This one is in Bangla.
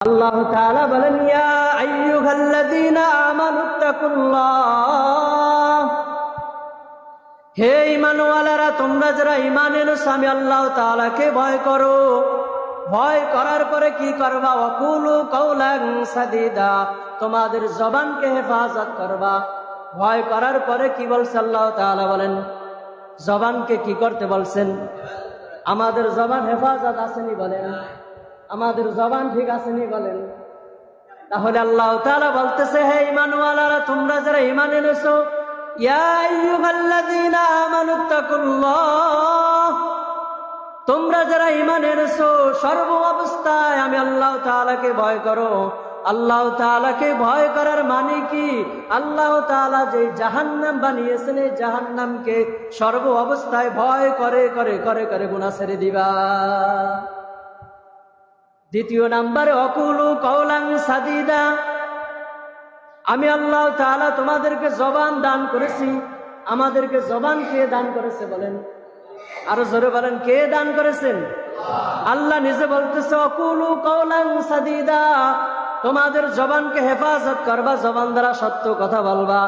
আল্লাহ তাআলা বলেন, ইয়া আইয়ুহাল্লাযীনা আমানুত্তাকুল্লাহ, হে ঈমানওয়ালারা, তোমরা যারা ঈমান এনেছো আমি আল্লাহ তাআলাকে ভয় করো। ভয় করার পরে কি করবা? ওয়াকুলু কাওলান সাদীদা, তোমাদের জবানকে হেফাজত করবা। ভয় করার পরে কি বলছে আল্লাহ তাআলা? বলেন, জবানকে কি করতে বলছেন? আমাদের জবান হেফাজত আসেনি? বলেন, আমাদের জবান ঠিক আসেনি? বলেন। তাহলে আল্লাহ তাআলা বলতেছে, হে ঈমানওয়ালারা, তোমরা যারা ঈমান এনেছো, ইয়া আইয়ুহাল্লাযীনা আমানুত্তাকুল্লাহ, তোমরা যারা ঈমান এনেছো সর্ব অবস্থায় আমি আল্লাহ তাআলাকে ভয় করো। আল্লাহ তাআলাকে ভয় করার মানে কি? আল্লাহ তাআলা যে জাহান্নাম বানিয়েছেন, এই জাহান্নামকে সর্ব অবস্থায় ভয় করে করে করে করে গুনাহ ছেড়ে দিবা। দ্বিতীয় নাম্বারে ওয়াকুলু কাওলান সাদীদা, আমি আল্লাহ তাআলা তোমাদেরকে জবান দান করেছি। আমাদেরকে জবান কে দান করেছে? বলেন, আরো জোরে বলেন, কে দান করেছেন? আল্লাহ নিজে বলতেছে, ওয়াকুলু কাওলান সাদীদা, তোমাদের জবানকে হেফাজত করবা, জবান দ্বারা সত্য কথা বলবা।